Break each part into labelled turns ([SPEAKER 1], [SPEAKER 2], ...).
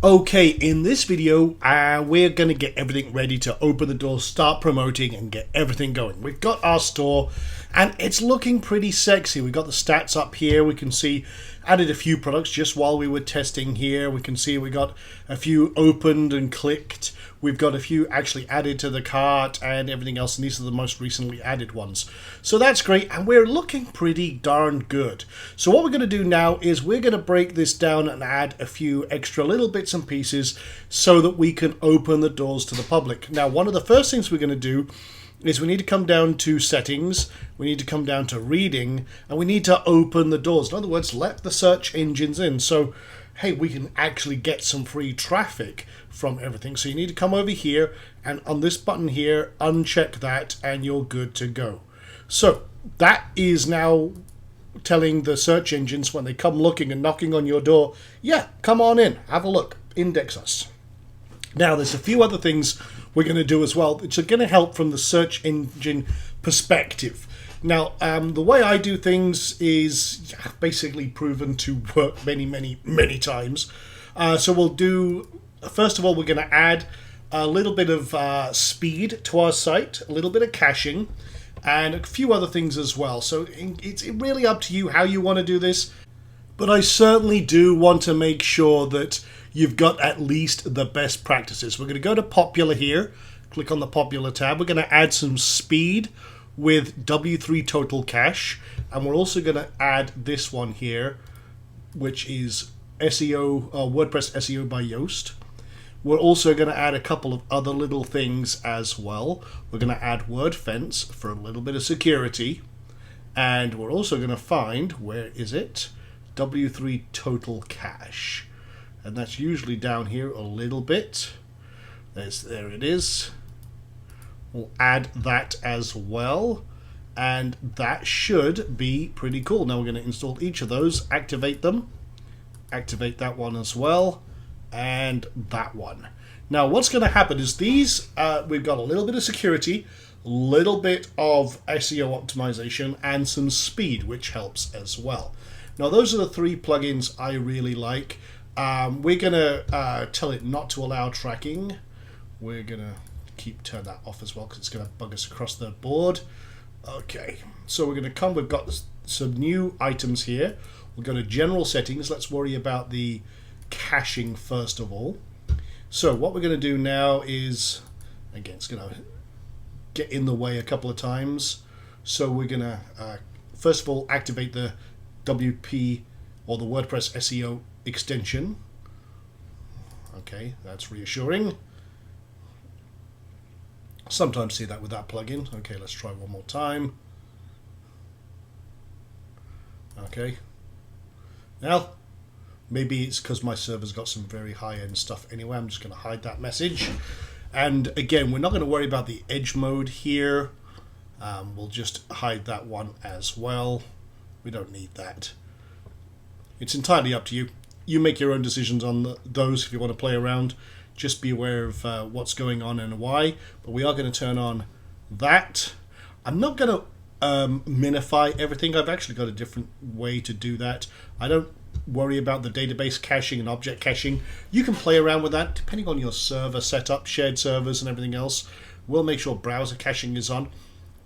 [SPEAKER 1] Okay, in this video, we're going to get everything ready to open the door, start promoting, and get everything going. We've got our store, and it's looking pretty sexy. We've got the stats up here. We can see added a few products just while we were testing here. We can see we got a few opened and clicked. We've got a few actually added to the cart and everything else, and these are the most recently added ones. So that's great, and we're looking pretty darn good. So what we're going to do now is we're going to break this down and add a few extra little bits and pieces so that we can open the doors to the public. Now, one of the first things we're going to do is we need to come down to settings, we need to come down to reading, and we need to open the doors. In other words, let the search engines in. So, hey, we can actually get some free traffic from everything. So you need to come over here and on this button here, uncheck that, and you're good to go. So that is now telling the search engines when they come looking and knocking on your door, yeah, come on in, have a look, index us. Now, there's a few other things we're going to do as well, which are going to help from the search engine perspective. Now, the way I do things is basically proven to work many times. So we'll do, first of all, we're going to add a little bit of speed to our site, a little bit of caching, and a few other things as well. So it's really up to you how you want to do this. But I certainly do want to make sure that you've got at least the best practices. We're going to go to popular here, click on the popular tab. We're going to add some speed with W3 total cache, and we're also going to add this one here, which is SEO, WordPress SEO by Yoast. We're also going to add a couple of other little things as well. We're going to add word fence for a little bit of security, and we're also going to find, where is it? W3 total cache, and that's usually down here a little bit. There it is. We'll add that as well, and that should be pretty cool. Now we're going to install each of those, activate them, activate that one as well, and that one. Now what's going to happen is these, we've got a little bit of security, a little bit of SEO optimization, and some speed, which helps as well. Now those are the three plugins I really like. We're going to tell it not to allow tracking. We're going to turn that off as well because it's going to bug us across the board. Okay, so we're going to come, we've got some new items here. We'll go to general settings. Let's worry about the caching first of all. So what we're going to do now is, again, it's going to get in the way a couple of times. So we're going to, first of all, activate the WP or the WordPress SEO extension. Okay, that's reassuring. Sometimes see that with that plugin. Okay, let's try one more time. Okay. Now, maybe it's because my server's got some very high-end stuff anyway. I'm just going to hide that message. And again, we're not going to worry about the edge mode here. We'll just hide that one as well. We don't need that. It's entirely up to you. You make your own decisions on those if you want to play around. Just be aware of what's going on and why. But we are going to turn on that. I'm not going to minify everything. I've actually got a different way to do that. I don't worry about the database caching and object caching. You can play around with that depending on your server setup, shared servers and everything else. We'll make sure browser caching is on.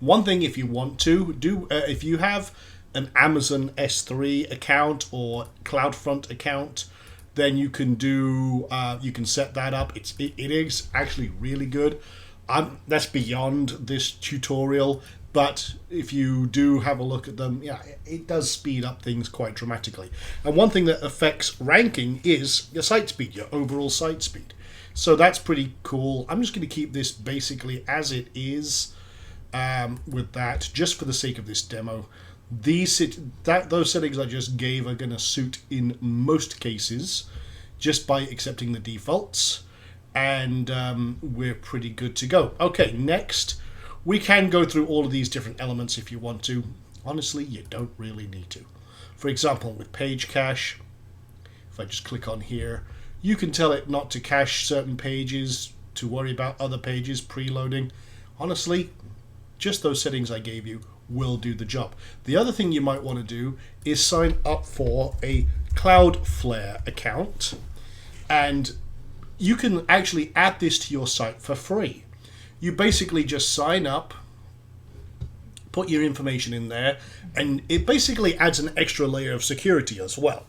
[SPEAKER 1] One thing, if you want to do, if you have an Amazon S3 account or CloudFront account, then you can do, you can set that up. It is actually really good. That's beyond this tutorial, but if you do have a look at them, yeah, it does speed up things quite dramatically. And one thing that affects ranking is your site speed, your overall site speed. So that's pretty cool. I'm just going to keep this basically as it is with that, just for the sake of this demo. Those settings I just gave are going to suit in most cases just by accepting the defaults, and we're pretty good to go. Okay, next we can go through all of these different elements if you want to. Honestly, you don't really need to. For example, with page cache, if I just click on here, you can tell it not to cache certain pages, to worry about other pages preloading. Honestly, just those settings I gave you will do the job. The other thing you might want to do is sign up for a Cloudflare account, and you can actually add this to your site for free. You basically just sign up, put your information in there, and it basically adds an extra layer of security as well.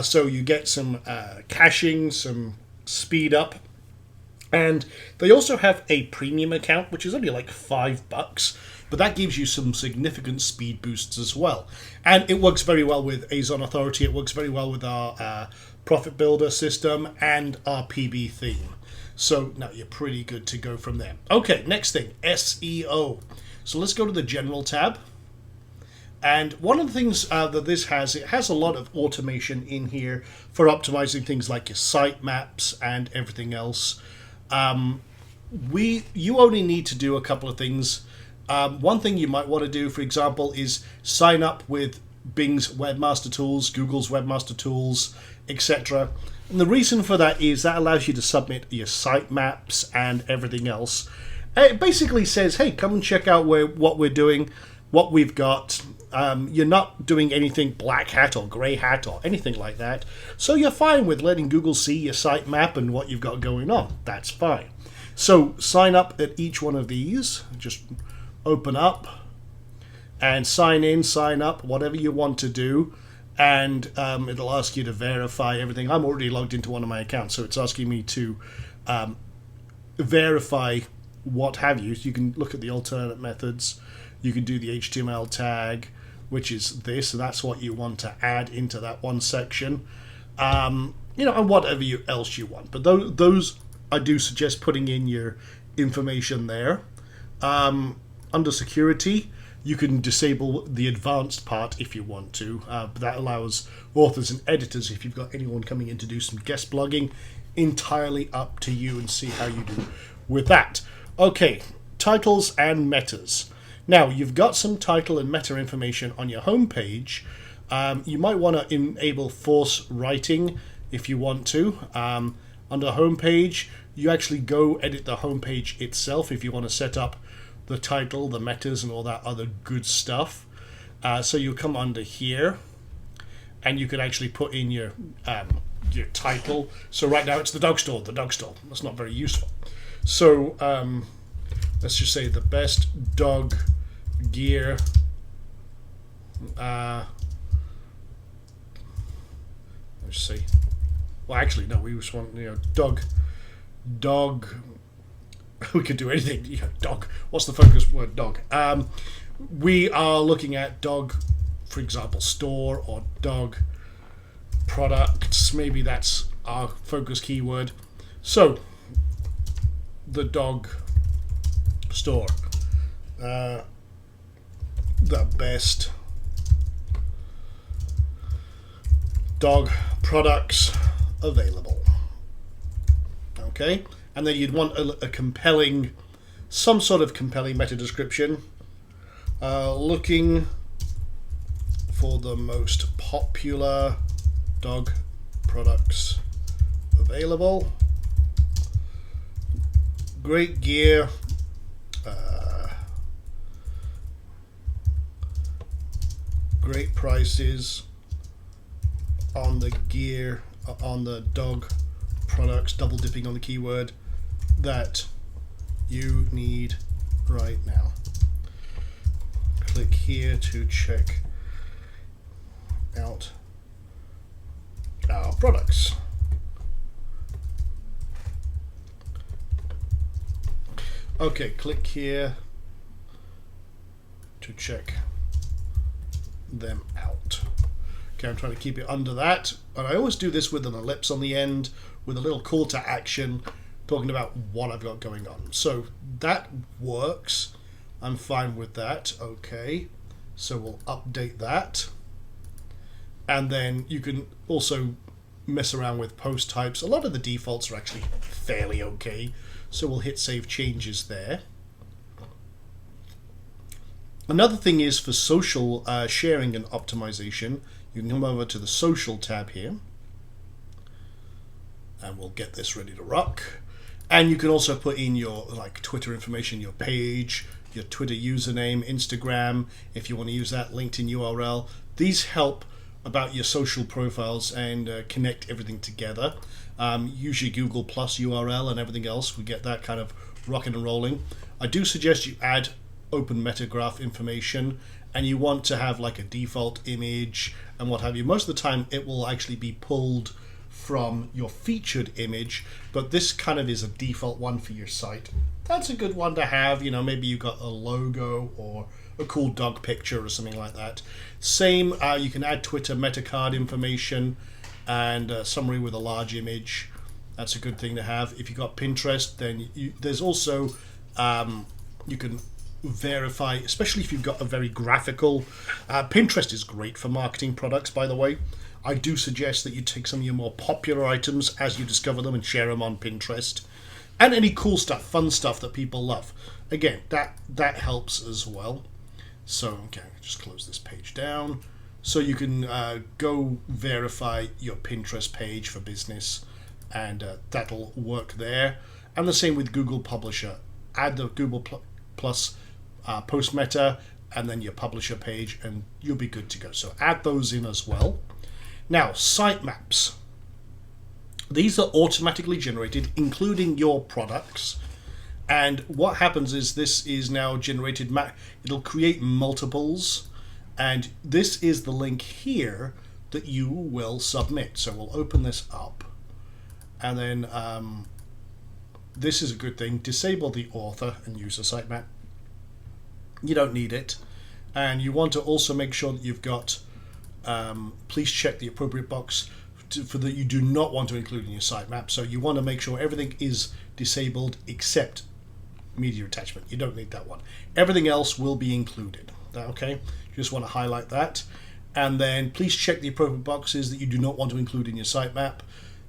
[SPEAKER 1] So you get some caching, some speed up, and they also have a premium account, which is only like $5, but that gives you some significant speed boosts as well. And it works very well with Azon Authority. It works very well with our Profit Builder system and our PB theme. So now you're pretty good to go from there. Okay, next thing, SEO. So let's go to the General tab. And one of the things that this has, it has a lot of automation in here for optimizing things like your site maps and everything else. You only need to do a couple of things. One thing you might want to do, for example, is sign up with Bing's Webmaster Tools, Google's Webmaster Tools, etc. And the reason for that is that allows you to submit your site maps and everything else. It basically says, hey, come and check out what we're doing, what we've got. You're not doing anything black hat or grey hat or anything like that. So you're fine with letting Google see your site map and what you've got going on. That's fine. So sign up at each one of these. Just open up and sign in, sign up, whatever you want to do. And it'll ask you to verify everything. I'm already logged into one of my accounts, so it's asking me to verify what have you. So you can look at the alternate methods. You can do the HTML tag, which is this, and that's what you want to add into that one section. And whatever else you want. But those I do suggest putting in your information there. Under security, you can disable the advanced part if you want to. But that allows authors and editors, if you've got anyone coming in to do some guest blogging, entirely up to you, and see how you do with that. Okay, titles and metas. Now, you've got some title and meta information on your homepage. You might want to enable force writing if you want to. Under homepage, you actually go edit the homepage itself if you want to set up the title, the metas, and all that other good stuff. So you'll come under here, and you can actually put in your title. So right now it's the dog store. That's not very useful. So let's just say the best dog gear let's see. Well, actually, no, we just want, dog. We could do anything. Dog. What's the focus word? Dog. We are looking at dog, for example, store or dog products. Maybe that's our focus keyword. So, the dog store. The best dog products available. Okay, and then you'd want some sort of compelling meta description. Looking for the most popular dog products available. Great gear. Great prices on the gear, on the dog products, double dipping on the keyword that you need right now. Click here to check out our products. Okay, click here to check them out. Okay, I'm trying to keep it under that, and I always do this with an ellipse on the end with a little call to action talking about what I've got going on. So that works. I'm fine with that. Okay, so we'll update that, and then you can also mess around with post types. A lot of the defaults are actually fairly okay, so we'll hit save changes there. Another thing is for social sharing and optimization. You can come over to the social tab here, and we'll get this ready to rock. And you can also put in your Twitter information, your page, your Twitter username, Instagram, if you want to use that, LinkedIn URL. These help about your social profiles and connect everything together. Usually Google Plus URL and everything else, we get that kind of rocking and rolling. I do suggest you add open metagraph information, and you want to have like a default image and what have you. Most of the time it will actually be pulled from your featured image, but this kind of is a default one for your site. That's a good one to have. You know, maybe you've got a logo or a cool dog picture or something like that. Same, you can add Twitter metacard information and a summary with a large image. That's a good thing to have. If you've got Pinterest, then there's also you can verify, especially if you've got a very graphical. Pinterest is great for marketing products, by the way. I do suggest that you take some of your more popular items as you discover them and share them on Pinterest, and any cool stuff, fun stuff that people love. Again, that helps as well. So okay, just close this page down. So you can go verify your Pinterest page for business, and that'll work there. And the same with Google Publisher. Add the Google Plus post meta and then your publisher page, and you'll be good to go. So add those in as well. Now, sitemaps. These are automatically generated, including your products. And what happens is this is now generated. It'll create multiples, and this is the link here that you will submit. So we'll open this up, and then this is a good thing. Disable the author and use a sitemap. You don't need it. And you want to also make sure that you've got, please check the appropriate box for that you do not want to include in your sitemap. So you want to make sure everything is disabled except media attachment. You don't need that one. Everything else will be included. Okay, you just want to highlight that. And then please check the appropriate boxes that you do not want to include in your sitemap.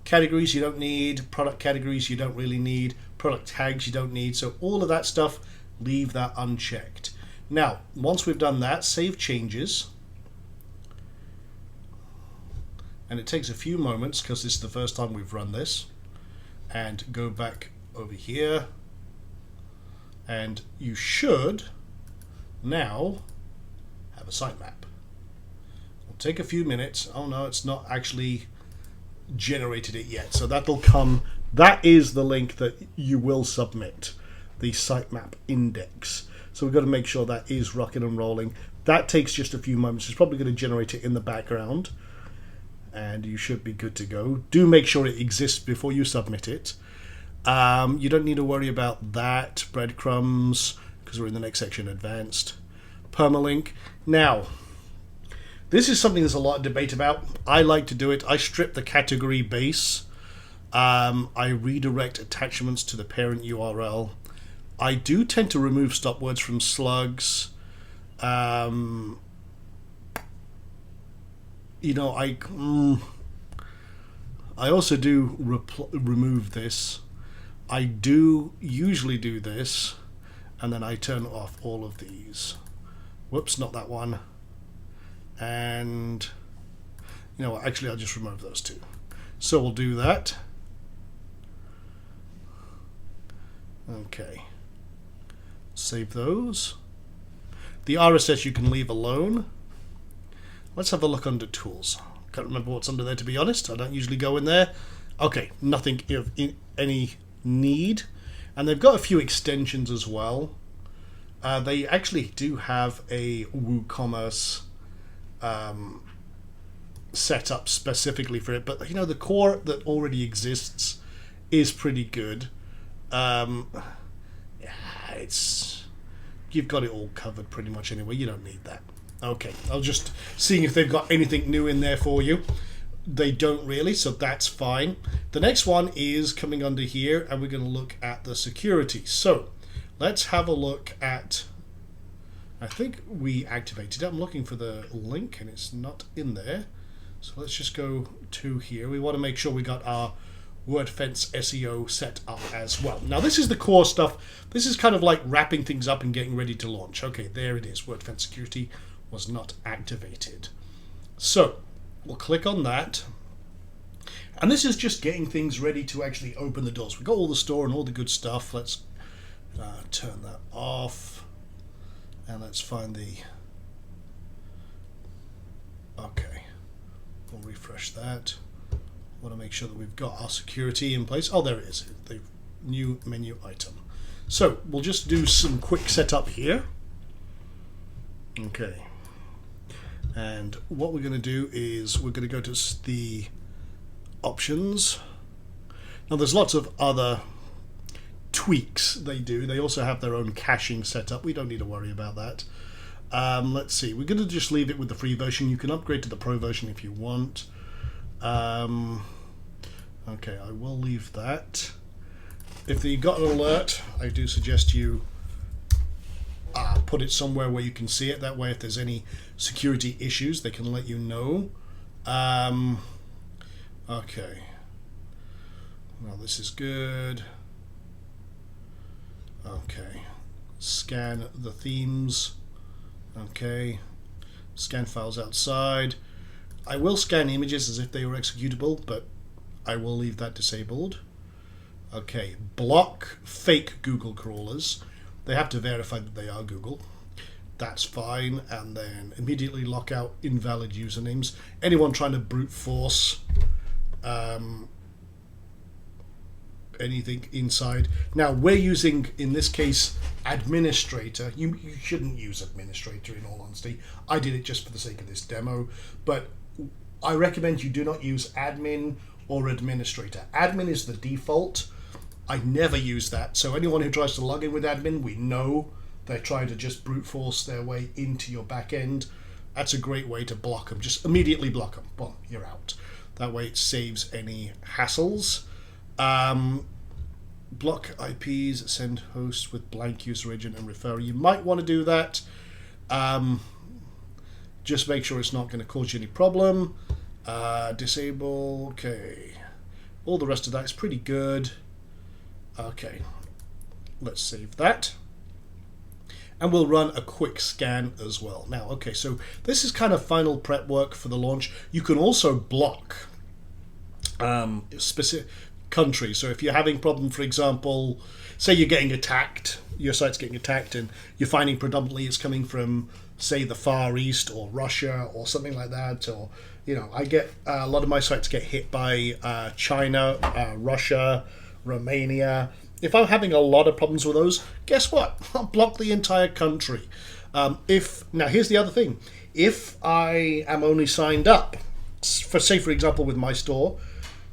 [SPEAKER 1] Categories you don't need, product categories you don't really need, product tags you don't need. So all of that stuff, leave that unchecked. Now, once we've done that, save changes. And it takes a few moments because this is the first time we've run this. And go back over here. And you should now have a sitemap. It'll take a few minutes. Oh no, it's not actually generated it yet. So that'll come. That is the link that you will submit, the sitemap index. So we've got to make sure that is rocking and rolling. That takes just a few moments. It's probably going to generate it in the background, and you should be good to go. Do make sure it exists before you submit it. You don't need to worry about that. Breadcrumbs, because we're in the next section, advanced. Permalink. Now, this is something there's a lot of debate about. I like to do it. I strip the category base. I redirect attachments to the parent URL. I do tend to remove stop words from slugs. You know, I also do remove this. I do usually do this, and then I turn off all of these. Whoops, not that one. And you know what, actually I'll just remove those two. So we'll do that. Okay. Save those. The RSS you can leave alone. Let's have a look under tools. Can't remember what's under there, to be honest. I don't usually go in there. Okay, nothing of any need. And they've got a few extensions as well. They actually do have a WooCommerce set up specifically for it, but you know, the core that already exists is pretty good. You've got it all covered pretty much anyway. You don't need that. Okay, I'll just seeing if they've got anything new in there for you. They don't really, so that's fine. The next one is coming under here, and we're going to look at the security. So let's have a look at, I think we activated it. I'm looking for the link and it's not in there. So let's just go to here. We want to make sure we got our WordFence SEO set up as well. Now this is the core stuff. This is kind of like wrapping things up and getting ready to launch. Okay, there it is. WordFence security was not activated. So we'll click on that. And this is just getting things ready to actually open the doors. We've got all the store and all the good stuff. Let's turn that off. And let's find the... Okay. We'll refresh that. Want to make sure that we've got our security in place. Oh, there it is, the new menu item. So we'll just do some quick setup here. Okay, and what we're going to do is we're going to go to the options. Now there's lots of other tweaks they do. They also have their own caching setup. We don't need to worry about that. Let's see, we're going to just leave it with the free version. You can upgrade to the pro version if you want. Okay, I will leave that. If you got an alert, I do suggest you put it somewhere where you can see it. That way, if there's any security issues, they can let you know. Okay. Well, this is good. Okay. Scan the themes. Okay. Scan files outside. I will scan images as if they were executable, but I will leave that disabled. Okay. Block fake Google crawlers. They have to verify that they are Google. That's fine. And then immediately lock out invalid usernames. Anyone trying to brute force anything inside. Now we're using, in this case, administrator. You shouldn't use administrator, in all honesty. I did it just for the sake of this demo, but I recommend you do not use admin or administrator. Admin is the default. I never use that. So anyone who tries to log in with admin, we know they're trying to just brute force their way into your back end. That's a great way to block them. Just immediately block them. Boom, you're out. That way it saves any hassles. Block IPs, send hosts with blank user agent and referrer. You might want to do that. Just make sure it's not going to cause you any problem. Disable. Okay. All the rest of that is pretty good. Okay. Let's save that. And we'll run a quick scan as well. Now, okay, so this is kind of final prep work for the launch. You can also block specific countries. So if you're having problem, for example, say you're getting attacked, your site's getting attacked, and you're finding predominantly it's coming from, say, the Far East or Russia or something like that, or, you know, I get a lot of my sites get hit by China, Russia, Romania. If I'm having a lot of problems with those, guess what? I'll block the entire country. Now here's the other thing. If I am only signed up, for say for example with my store,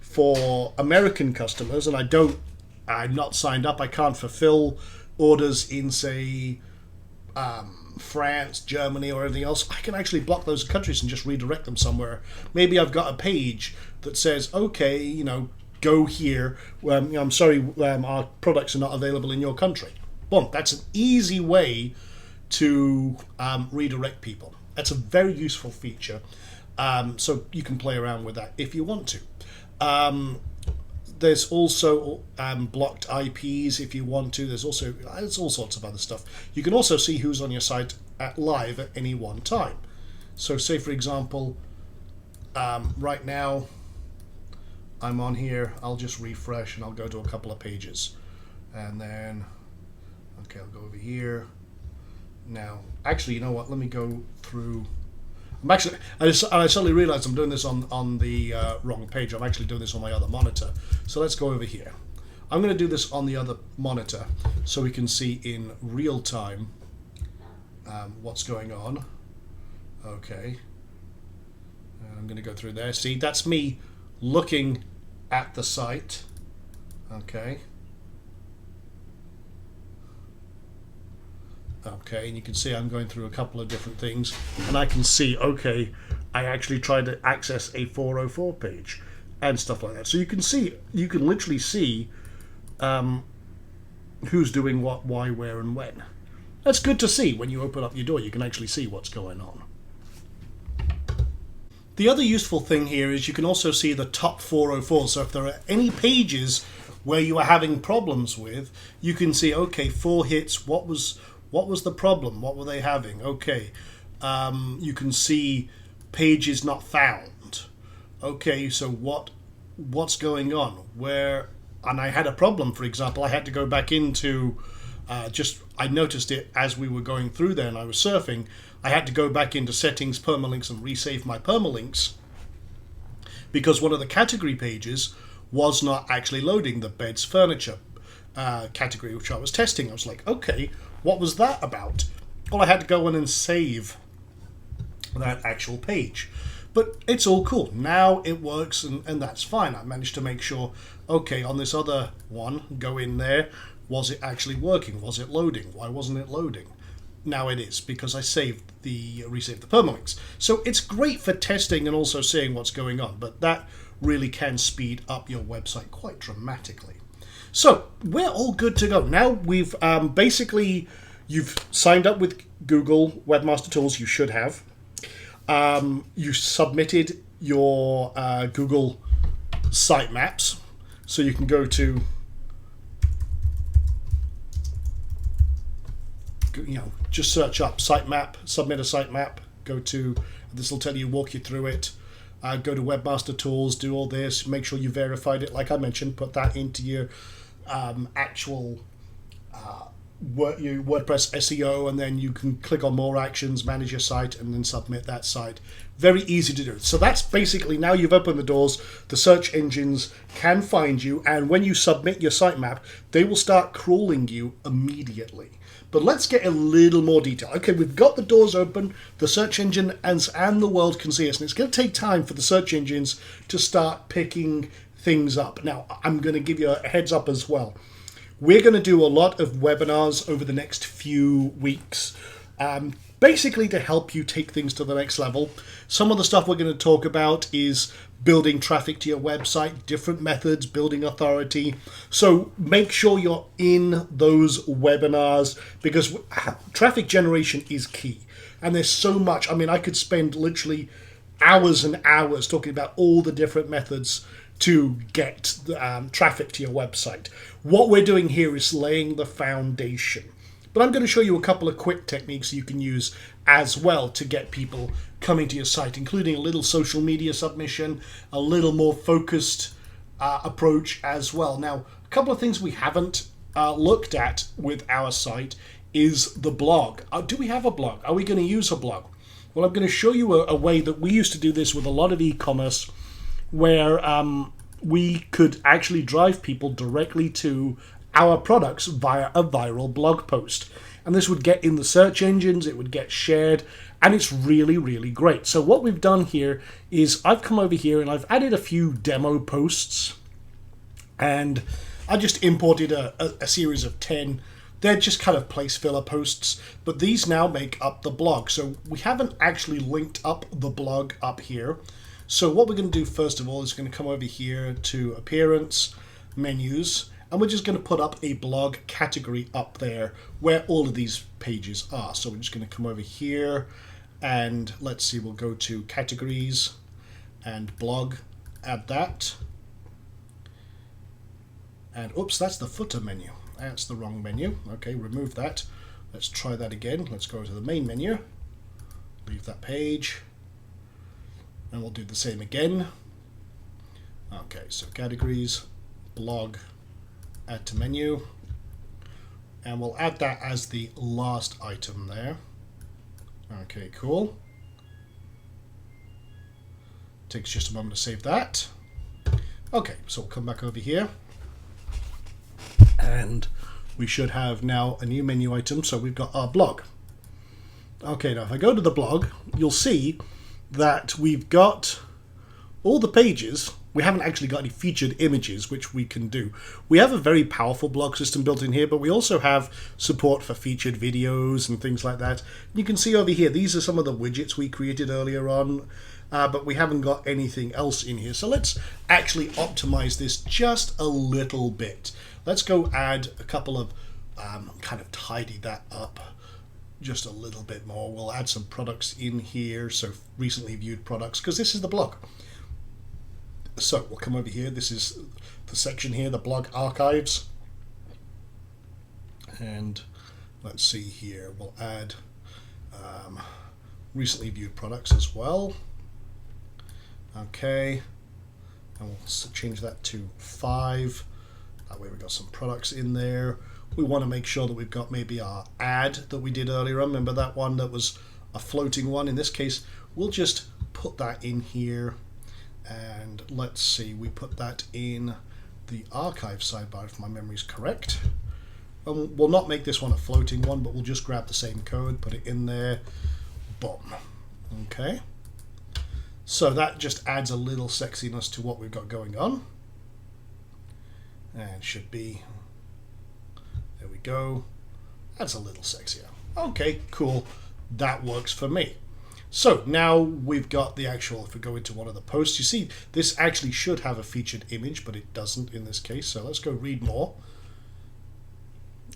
[SPEAKER 1] for American customers, and I'm not signed up, I can't fulfill orders in, say, France, Germany, or anything else, I can actually block those countries and just redirect them somewhere. Maybe I've got a page that says, okay, you know, go here. I'm sorry, our products are not available in your country. Boom, that's an easy way to redirect people. That's a very useful feature. So you can play around with that if you want to. There's also blocked IPs if you want to. There's all sorts of other stuff. You can also see who's on your site live at any one time. So say for example, right now I'm on here. I'll just refresh and I'll go to a couple of pages, and then okay, I'll go over here. Now actually, you know what, let me go through. I suddenly realized I'm doing this on the wrong page. I'm actually doing this on my other monitor. So let's go over here. I'm going to do this on the other monitor so we can see in real time what's going on. Okay. And I'm going to go through there. See, that's me looking at the site. Okay. Okay, and you can see I'm going through a couple of different things, and I can see, okay, I actually tried to access a 404 page and stuff like that. So you can see, you can literally see who's doing what, why, where, and when. That's good to see. When you open up your door, you can actually see what's going on. The other useful thing here is you can also see the top 404. So if there are any pages where you are having problems with, you can see, okay, 4 hits, what was the problem? What were they having? Okay, you can see pages not found. Okay, so what's going on? Where? And I had a problem, for example. I had to go back into I noticed it as we were going through there and I was surfing. I had to go back into settings, permalinks, and resave my permalinks. because one of the category pages was not actually loading the beds furniture category, which I was testing. I was like, okay, what was that about? Well, I had to go in and save that actual page. But it's all cool. Now it works, and that's fine. I managed to make sure, okay, on this other one, go in there. Was it actually working? Was it loading? Why wasn't it loading? Now it is, because I resaved the permalinks. So it's great for testing and also seeing what's going on, but that really can speed up your website quite dramatically. So we're all good to go. Now we've basically, you've signed up with Google Webmaster Tools, you should have. You submitted your Google sitemaps, so you can go to, just search up sitemap, submit a sitemap, go to, this will tell you, walk you through it, go to Webmaster Tools, do all this, make sure you verified it, like I mentioned, put that into your actual WordPress SEO, and then you can click on more actions, manage your site, and then submit that site. Very easy to do. So that's basically, now you've opened the doors, the search engines can find you, and when you submit your sitemap, they will start crawling you immediately. But let's get a little more detail. Okay, we've got the doors open, the search engine and the world can see us, and it's going to take time for the search engines to start picking things up. Now, I'm going to give you a heads up as well. We're going to do a lot of webinars over the next few weeks, basically to help you take things to the next level. Some of the stuff we're going to talk about is building traffic to your website, different methods, building authority. So make sure you're in those webinars, because traffic generation is key. And there's so much. I mean, I could spend literally hours and hours talking about all the different methods to get traffic to your website. What we're doing here is laying the foundation. But I'm going to show you a couple of quick techniques you can use as well to get people coming to your site, including a little social media submission, a little more focused approach as well. Now, a couple of things we haven't looked at with our site is the blog. Do we have a blog? Are we going to use a blog? Well, I'm going to show you a way that we used to do this with a lot of e-commerce, where we could actually drive people directly to our products via a viral blog post. And this would get in the search engines, it would get shared, and it's really, really great. So what we've done here is I've come over here and I've added a few demo posts, and I just imported a series of 10. They're just kind of place filler posts, but these now make up the blog. So we haven't actually linked up the blog up here. So what we're going to do first of all is going to come over here to Appearance, Menus, and we're just going to put up a blog category up there where all of these pages are. So we're just going to come over here and let's see, we'll go to Categories and Blog, add that. And oops, that's the footer menu. That's the wrong menu. Okay, remove that. Let's try that again. Let's go to the main menu, leave that page, and we'll do the same again. Okay, so Categories, Blog, add to menu, and we'll add that as the last item there. Okay, cool. Takes just a moment to save that. Okay, so we'll come back over here, and we should have now a new menu item. So we've got our blog. Okay, now if I go to the blog, you'll see that we've got all the pages. We haven't actually got any featured images, which we can do. We have a very powerful blog system built in here, but we also have support for featured videos and things like that. You can see over here, these are some of the widgets we created earlier on, but we haven't got anything else in here. So let's actually optimize this just a little bit. Let's go add a couple of, kind of tidy that up just a little bit more. We'll add some products in here, so recently viewed products, because this is the blog. So we'll come over here, this is the section here, the blog archives, and let's see here, we'll add recently viewed products as well. Okay, and we'll change that to 5. That way we've got some products in there. We want to make sure that we've got maybe our ad that we did earlier on. Remember that one that was a floating one? In this case, we'll just put that in here. And let's see, we put that in the archive sidebar if my memory is correct. We'll not make this one a floating one, but we'll just grab the same code, put it in there, boom. Okay, so that just adds a little sexiness to what we've got going on. And should be, there we go, that's a little sexier. Okay, cool, that works for me. So now we've got the actual, if we go into one of the posts, you see this actually should have a featured image, but it doesn't in this case. So let's go read more.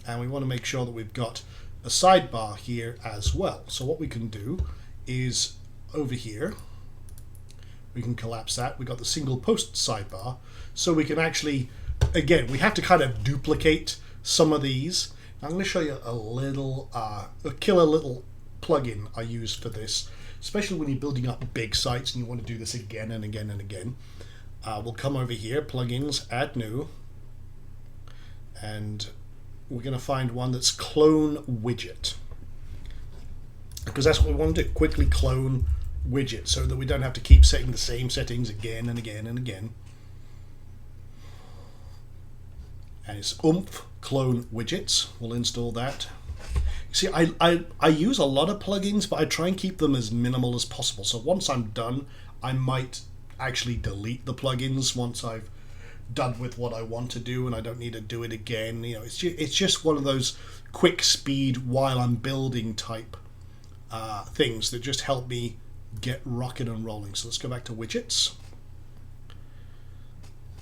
[SPEAKER 1] And we want to make sure that we've got a sidebar here as well. So what we can do is over here, we can collapse that. We've got the single post sidebar. So we can actually, again, we have to kind of duplicate some of these. I'm going to show you a little, a killer little plugin I use for this, especially when you're building up big sites and you want to do this again and again and again. We'll come over here, plugins, add new, and we're going to find one that's clone widget, because that's what we want to do, quickly clone widget, so that we don't have to keep setting the same settings again and again and again. And it's clone widgets. We'll install that. See, I use a lot of plugins, but I try and keep them as minimal as possible. So once I'm done, I might actually delete the plugins once I've done with what I want to do, and I don't need to do it again. You know, it's just one of those quick speed while I'm building type things that just help me get rocking and rolling. So let's go back to widgets,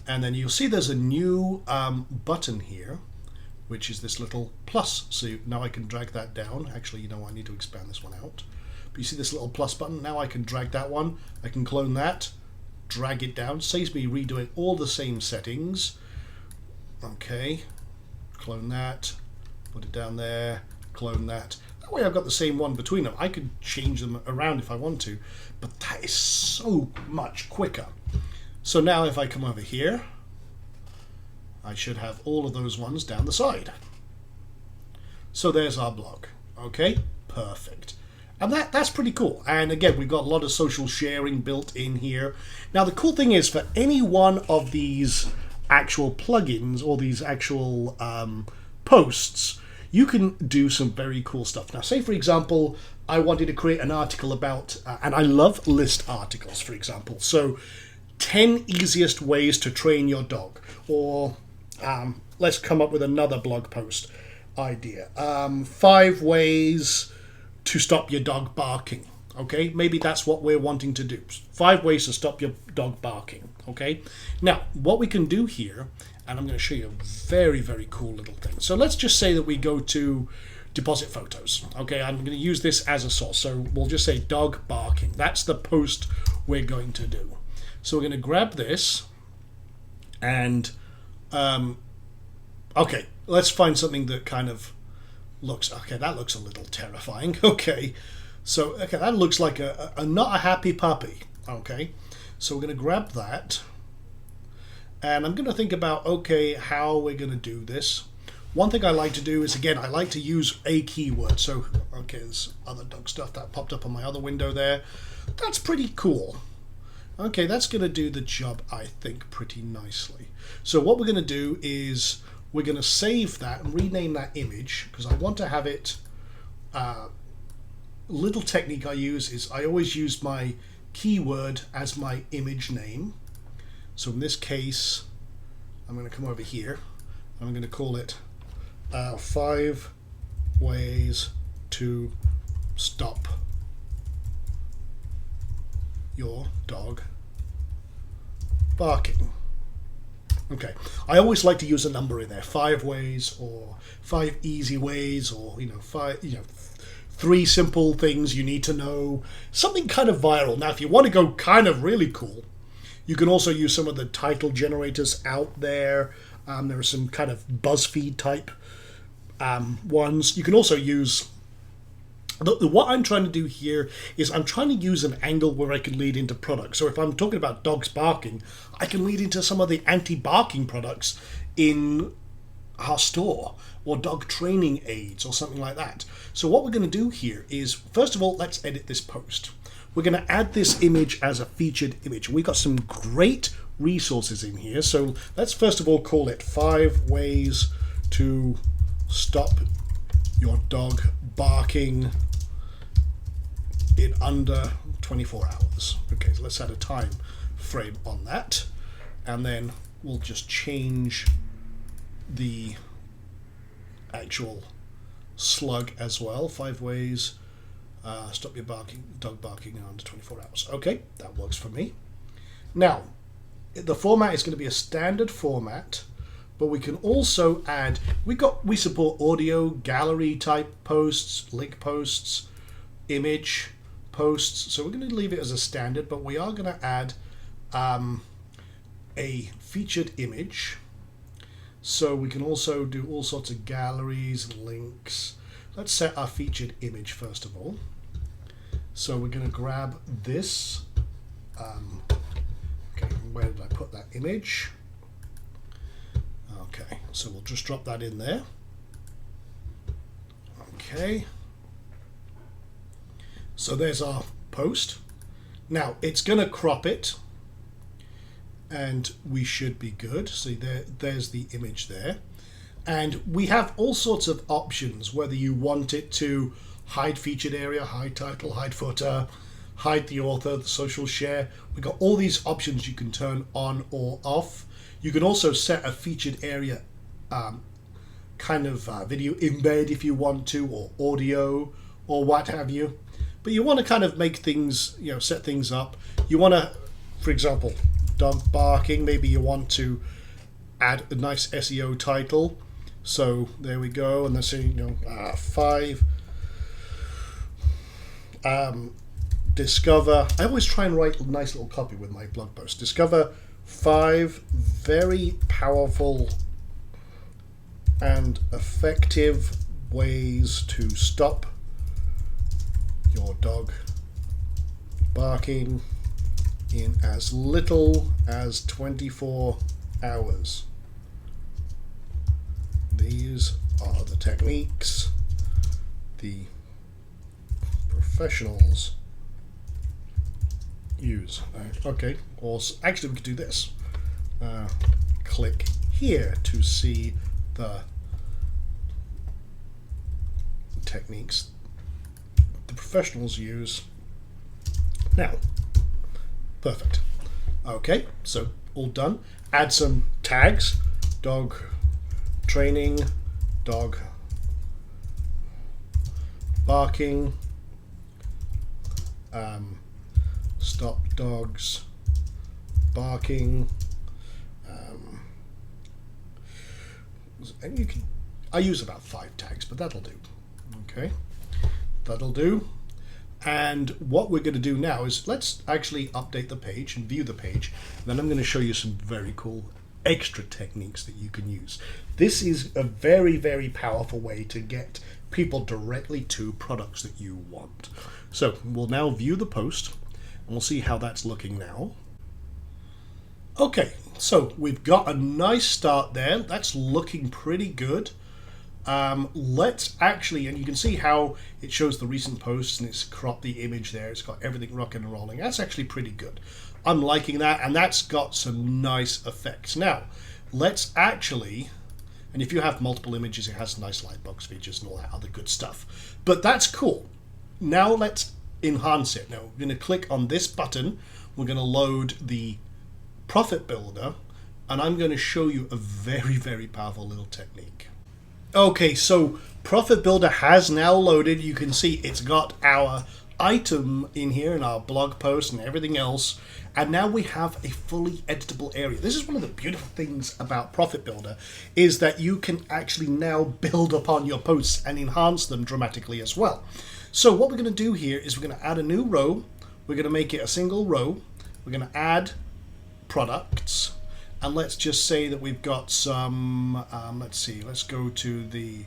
[SPEAKER 1] and then you'll see there's a new button here, which is this little plus. So now I can drag that down. Actually, you know, I need to expand this one out. But you see this little plus button? Now I can drag that one. I can clone that, drag it down. Saves me redoing all the same settings. Okay, clone that, put it down there, clone that. That way I've got the same one between them. I could change them around if I want to, but that is so much quicker. So now if I come over here, I should have all of those ones down the side. So there's our blog. Okay, perfect. And that's pretty cool. And again, we've got a lot of social sharing built in here. Now the cool thing is, for any one of these actual plugins or these actual posts, you can do some very cool stuff. Now say for example, I wanted to create an article about, and I love list articles, for example. So 10 easiest ways to train your dog, or let's come up with another blog post idea. 5 ways to stop your dog barking. Okay, maybe that's what we're wanting to do. 5 ways to stop your dog barking. Okay, now what we can do here, and I'm going to show you a very, very cool little thing. So let's just say that we go to deposit photos. Okay, I'm going to use this as a source. So we'll just say dog barking. That's the post we're going to do. So we're going to grab this and okay, let's find something that kind of looks, okay, that looks a little terrifying. Okay, so okay, that looks like a not a happy puppy. Okay, so we're going to grab that, and I'm going to think about, okay, how we're going to do this. One thing I like to do is, again, I like to use a keyword. So okay, there's other dog stuff that popped up on my other window there. That's pretty cool. Okay, that's going to do the job, I think, pretty nicely. So what we're going to do is we're going to save that and rename that image, because I want to have it, little technique I use is I always use my keyword as my image name. So in this case, I'm going to come over here and I'm going to call it 5 ways to stop your dog barking. Okay, I always like to use a number in there, 5 ways, or 5 easy ways, or 3 simple things you need to know, something kind of viral. Now if you want to go kind of really cool, you can also use some of the title generators out there. There are some kind of BuzzFeed type ones. You can also use, what I'm trying to do here is I'm trying to use an angle where I can lead into products. So if I'm talking about dogs barking, I can lead into some of the anti-barking products in our store, or dog training aids or something like that. So what we're going to do here is, first of all, let's edit this post. we're going to add this image as a featured image. We've got some great resources in here. So let's first of all call it 5 ways to stop your dog barking in under 24 hours. Okay, so let's add a time frame on that. And then we'll just change the actual slug as well. 5 ways, stop your dog barking in under 24 hours. Okay, that works for me. Now, the format is going to be a standard format, but we can also add, we support audio, gallery type posts, link posts, image posts. So we're going to leave it as a standard, but we are going to add a featured image. So we can also do all sorts of galleries and links. Let's set our featured image first of all. So we're going to grab this. Okay, where did I put that image? Okay, so we'll just drop that in there. Okay. So there's our post. Now it's going to crop it, and we should be good. See, there's the image there. And we have all sorts of options, whether you want it to hide featured area, hide title, hide footer, hide the author, the social share. We've got all these options you can turn on or off. You can also set a featured area kind of video embed if you want to, or audio, or what have you. But you want to kind of make things, set things up. You want to, for example, dog barking, maybe you want to add a nice SEO title. So there we go, and let's say 5 discover. I always try and write a nice little copy with my blog post. Discover 5 very powerful and effective ways to stop your dog barking in as little as 24 hours. These are the techniques the professionals use. Okay, or actually we could do this. Click here to see the techniques the professionals use. Now, perfect. Okay, so all done. Add some tags. Dog training, dog barking, stop dogs barking, and I use about 5 tags, but that'll do. Okay, that'll do. And what we're going to do now is let's actually update the page and view the page. Then I'm going to show you some very cool extra techniques that you can use. This is a very, very powerful way to get people directly to products that you want. So we'll now view the post and we'll see how that's looking now. Okay, so we've got a nice start there. That's looking pretty good. Let's actually, and you can see how it shows the recent posts and it's cropped the image there. It's got everything rocking and rolling. That's actually pretty good. I'm liking that, and that's got some nice effects. Now, let's actually, and if you have multiple images, it has nice lightbox features and all that other good stuff. But that's cool. Now let's enhance it. Now we're going to click on this button. We're going to load the Profit Builder, and I'm going to show you a very, very powerful little technique. Okay, so Profit Builder has now loaded. You can see it's got our item in here and our blog post and everything else. And now we have a fully editable area. This is one of the beautiful things about Profit Builder, is that you can actually now build upon your posts and enhance them dramatically as well. So what we're going to do here is we're going to add a new row. We're going to make it a single row. We're going to add products. And let's just say that we've got some, let's see, let's go to the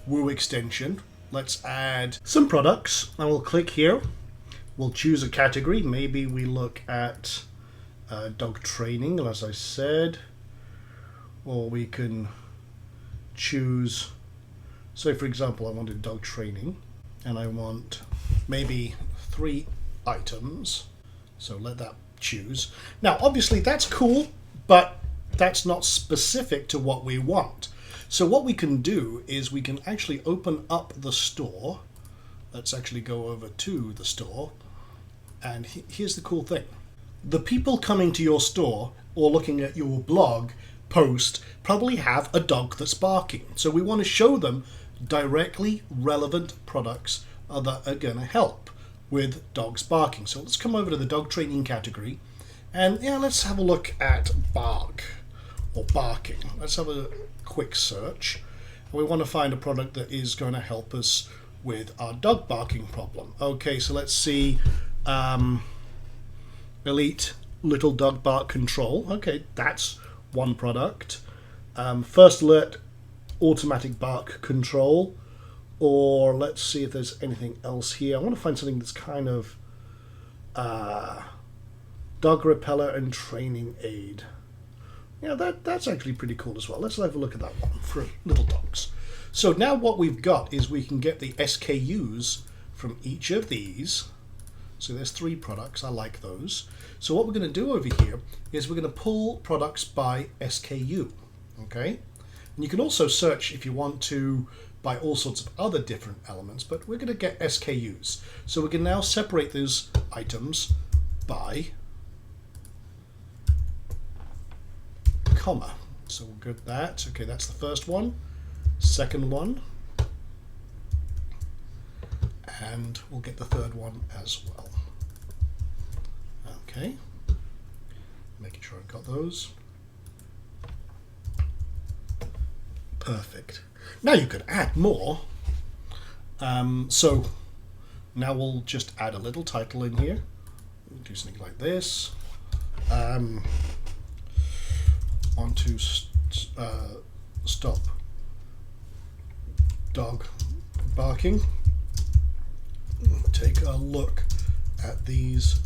[SPEAKER 1] Woo extension. Let's add some products, and we'll click here. We'll choose a category. Maybe we look at dog training, as I said. Or we can choose, say for example, I wanted dog training, and I want maybe 3 items. So let that choose. Now, obviously that's cool, but that's not specific to what we want. So what we can do is we can actually open up the store. Let's actually go over to the store. And here's the cool thing. The people coming to your store or looking at your blog post probably have a dog that's barking. So we want to show them directly relevant products that are going to help with dogs barking. So let's come over to the dog training category, and yeah, let's have a look at bark or barking. Let's have a quick search. We want to find a product that is going to help us with our dog barking problem. Okay, so let's see. Elite Little Dog Bark Control. Okay, that's one product. First Alert Automatic Bark Control. Or let's see if there's anything else here. I want to find something that's kind of dog repeller and training aid. Yeah, that's actually pretty cool as well. Let's have a look at that one for little dogs. So now what we've got is we can get the SKUs from each of these. So there's 3 products. I like those. So what we're going to do over here is we're going to pull products by SKU. Okay? And you can also search if you want to by all sorts of other different elements, but we're going to get SKUs. So we can now separate those items by comma. So we'll get that. Okay, that's the first one. Second one. And we'll get the third one as well. Okay. Making sure I've got those. Perfect. Now you could add more. So now we'll just add a little title in here. We'll do something like this. Want to stop dog barking. Take a look at these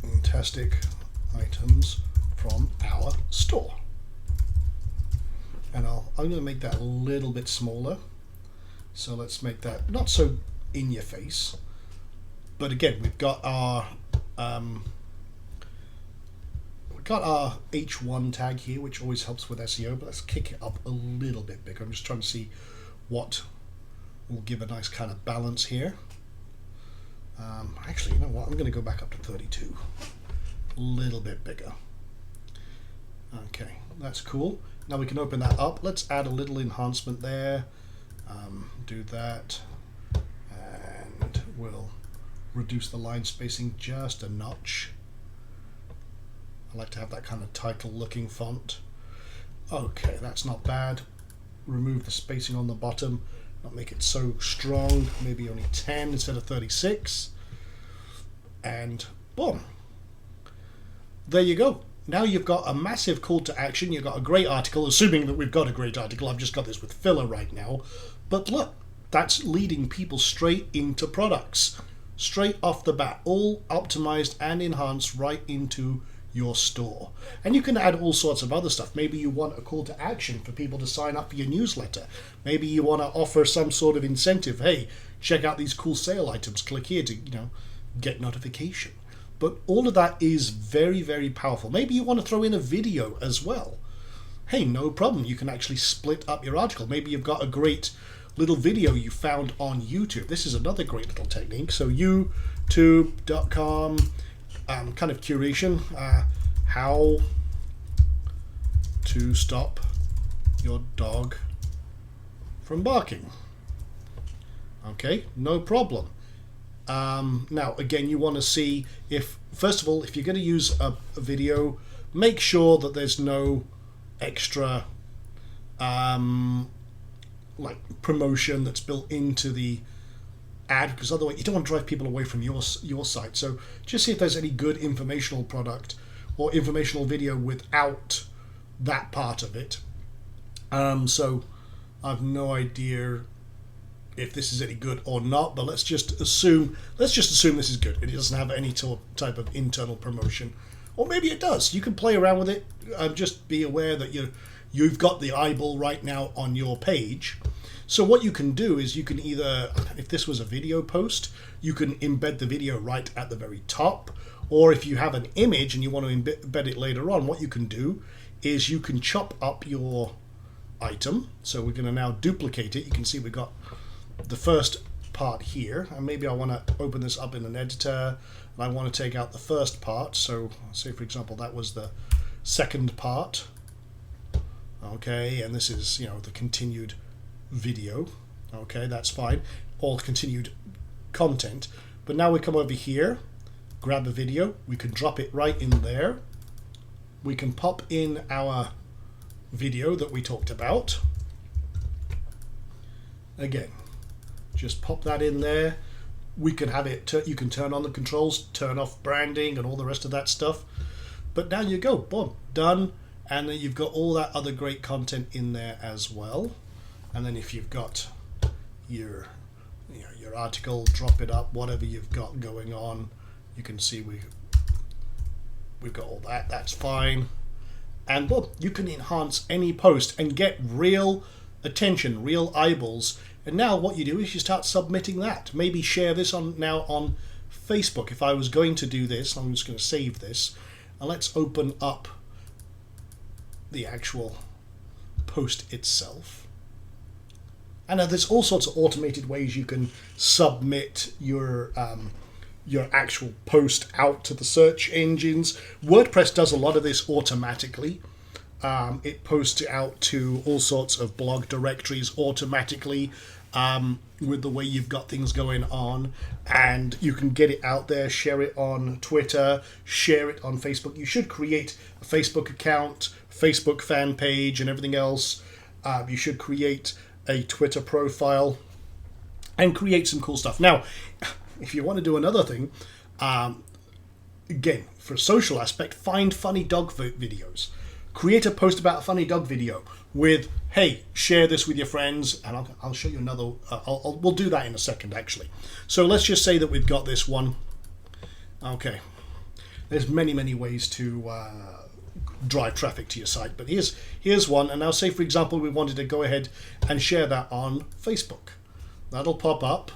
[SPEAKER 1] fantastic items from our store. And I'm going to make that a little bit smaller. So let's make that not so in your face. But again, we've got our H1 tag here, which always helps with SEO. But let's kick it up a little bit bigger. I'm just trying to see what will give a nice kind of balance here. Actually, you know what? I'm going to go back up to 32. A little bit bigger. Okay, that's cool. Now we can open that up. Let's add a little enhancement there. Do that. And we'll reduce the line spacing just a notch. I like to have that kind of title looking font. Okay, that's not bad. Remove the spacing on the bottom. Not make it so strong. Maybe only 10 instead of 36. And boom. There you go. Now you've got a massive call to action. You've got a great article, assuming that we've got a great article. I've just got this with filler right now. But look, that's leading people straight into products. Straight off the bat. All optimized and enhanced right into your store. And you can add all sorts of other stuff. Maybe you want a call to action for people to sign up for your newsletter. Maybe you want to offer some sort of incentive. Hey, check out these cool sale items. Click here to, get notification. But all of that is very, very powerful. Maybe you want to throw in a video as well. Hey, no problem. You can actually split up your article. Maybe you've got a great little video you found on YouTube. This is another great little technique. So youtube.com kind of curation. How to stop your dog from barking. Okay, no problem. Now, again, you want to see if, first of all, if you're going to use a video, make sure that there's no extra like promotion that's built into the ad, because otherwise you don't want to drive people away from your site. So just see if there's any good informational product or informational video without that part of it. So I've no idea if this is any good or not, but let's just assume this is good. It doesn't have any type of internal promotion, or maybe it does. You can play around with it. Just be aware that you've got the eyeball right now on your page. So what you can do is you can either, if this was a video post, you can embed the video right at the very top, or if you have an image and you want to embed it later on, what you can do is you can chop up your item. So we're going to now duplicate it. You can see we've got the first part here, and maybe I want to open this up in an editor and I want to take out the first part. So say for example that was the second part, okay, and this is, you know, the continued video, okay, that's fine, all continued content. But now we come over here, grab a video, we can drop it right in there, we can pop in our video that we talked about. Again, just pop that in there. We can have it, you can turn on the controls, turn off branding and all the rest of that stuff. But now you go, boom, done. And then you've got all that other great content in there as well. And then if you've got your, you know, your article, drop it up, whatever you've got going on, you can see we've got all that, that's fine. And boom, you can enhance any post and get real attention, real eyeballs. And now what you do is you start submitting that. Maybe share this now on Facebook. If I was going to do this, I'm just going to save this. And let's open up the actual post itself. And now there's all sorts of automated ways you can submit your actual post out to the search engines. WordPress does a lot of this automatically. It posts it out to all sorts of blog directories automatically with the way you've got things going on, and you can get it out there, share it on Twitter, share it on Facebook. You should create a Facebook account, Facebook fan page and everything else. You should create a Twitter profile and create some cool stuff. Now, if you want to do another thing, again, for a social aspect, find funny dog videos. Create a post about a funny dog video with, hey, share this with your friends, and I'll show you another, we'll do that in a second actually. So let's just say that we've got this one. Okay, there's many ways to drive traffic to your site, but here's one. And now say for example we wanted to go ahead and share that on Facebook. That'll pop up.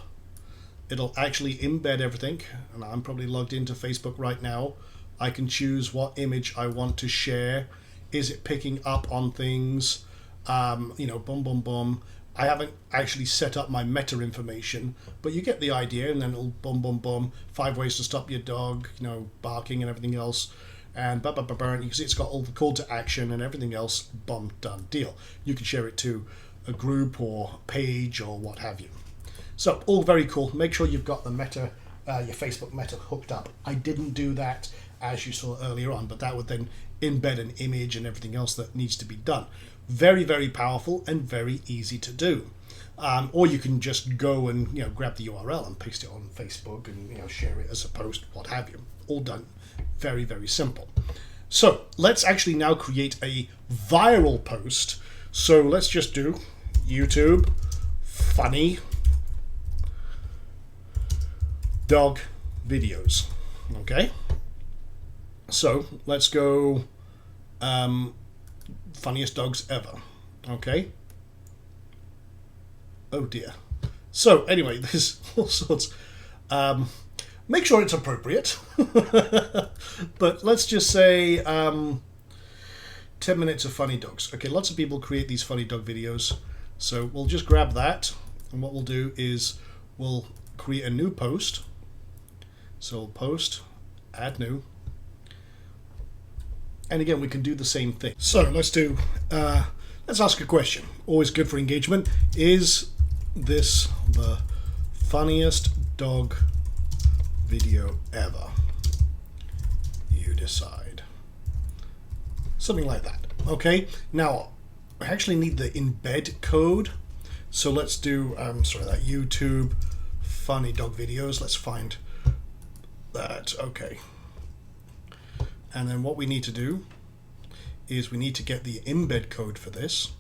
[SPEAKER 1] It'll actually embed everything, and I'm probably logged into Facebook right now. I can choose what image I want to share. Is it picking up on things? You know, boom, boom, boom. I haven't actually set up my meta information, but you get the idea. And then it'll boom, boom, boom. 5 ways to stop your dog, you know, barking and everything else. And you can see it's got all the call to action and everything else. Boom, done, deal. You can share it to a group or page or what have you. So all very cool. Make sure you've got the meta, your Facebook meta hooked up. I didn't do that as you saw earlier on, but that would then embed an image and everything else that needs to be done. Very powerful and very easy to do. Or you can just go and, you know, grab the URL and paste it on Facebook and, you know, share it as a post, what have you. All done. Very simple. So let's actually now create a viral post. So let's just do YouTube funny dog videos. Okay. So let's go funniest dogs ever. Okay. Oh dear. So anyway, there's all sorts. Make sure it's appropriate. But let's just say 10 minutes of funny dogs. Okay, lots of people create these funny dog videos. So we'll just grab that, and what we'll do is we'll create a new post. So we'll post, add new. And again, we can do the same thing. So let's ask a question. Always good for engagement. Is this the funniest dog video ever? You decide. Something like that. Okay. Now, I actually need the embed code. So let's do, that YouTube funny dog videos. Let's find that. Okay. And then what we need to do is we need to get the embed code for this.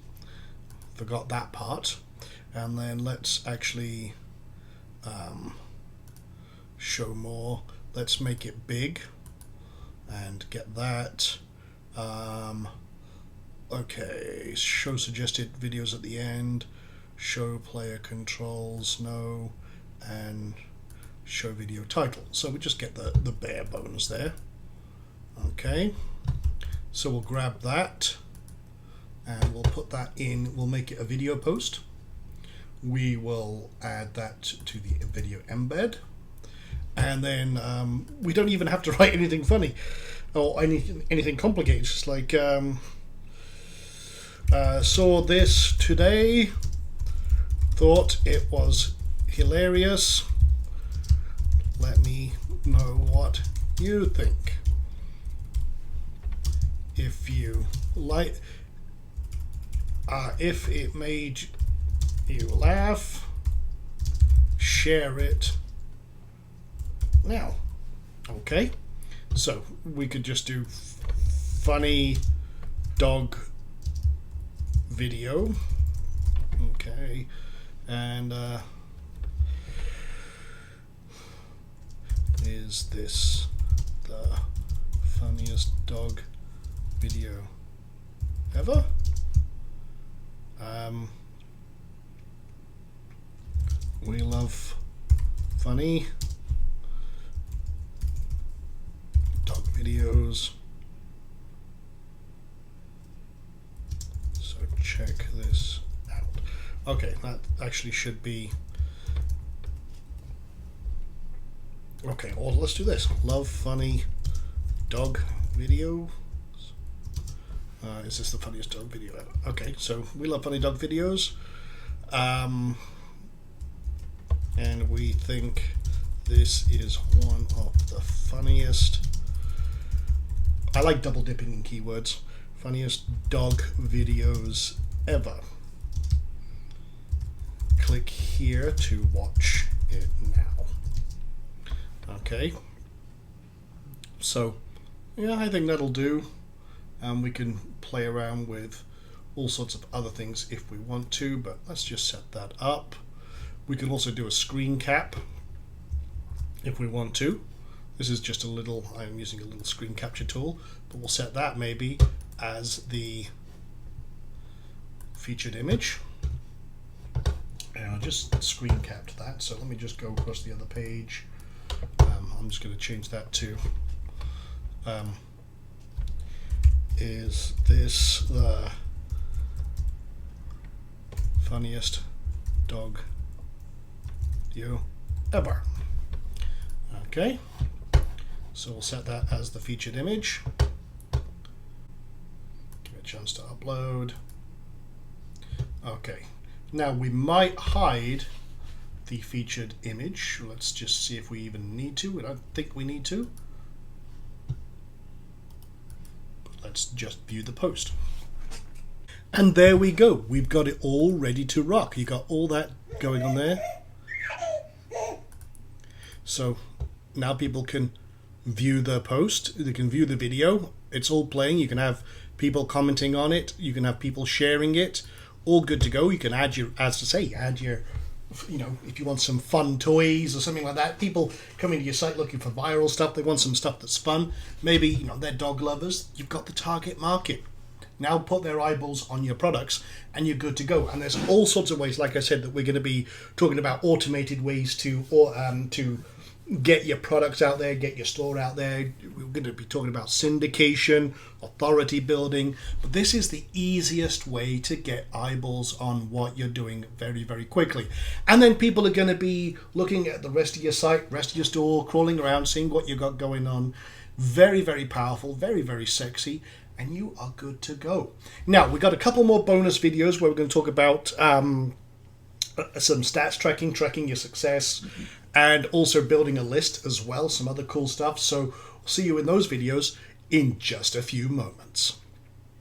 [SPEAKER 1] Forgot that part. And then let's actually show more. Let's make it big and get that. Okay, show suggested videos at the end. show player controls, no, and show video title. So we just get the bare bones there. Okay, so we'll grab that and we'll put that in, we'll make it a video post. We will add that to the video embed, and then we don't even have to write anything funny or anything complicated. Just like saw this today, thought it was hilarious, let me know what you think. If you like, if it made you laugh, share it now. Okay, so we could just do funny dog video. Okay, and is this the funniest dog video ever? We love funny dog videos, so check this out. Okay, that actually should be okay. Well, let's do this. Love funny dog video. Is this the funniest dog video ever? Okay, so we love funny dog videos, and we think this is one of the funniest. I like double dipping in keywords. Funniest dog videos ever. Click here to watch it now. Okay, so yeah, I think that'll do. We can play around with all sorts of other things if we want to, but let's just set that up. We can also do a screen cap if we want to. This is just a little, I'm using a little screen capture tool, but we'll set that maybe as the featured image. And I'll just screen capped that, so let me just go across the other page. I'm just going to change that to is this the funniest dog video ever? Okay, so we'll set that as the featured image. Give it a chance to upload. Okay, now we might hide the featured image. Let's just see if we even need to. I don't think we need to. Let's just view the post. And there we go. We've got it all ready to rock. You got all that going on there. So now people can view the post. They can view the video. It's all playing. You can have people commenting on it. You can have people sharing it. All good to go. You can add your, as to say, add your, you know, if you want some fun toys or something like that. People coming to your site looking for viral stuff. They want some stuff that's fun. Maybe, you know, they're dog lovers. You've got the target market. Now put their eyeballs on your products and you're good to go. And there's all sorts of ways, like I said, that we're going to be talking about automated ways to get your products out there, get your store out there. We're going to be talking about syndication, authority building, but this is the easiest way to get eyeballs on what you're doing very, very quickly. And then people are going to be looking at the rest of your site, rest of your store, crawling around, seeing what you've got going on. Very, very powerful, very, very sexy, and you are good to go. Now, we've got a couple more bonus videos where we're going to talk about some stats tracking your success, and also building a list as well, some other cool stuff. So we'll see you in those videos in just a few moments.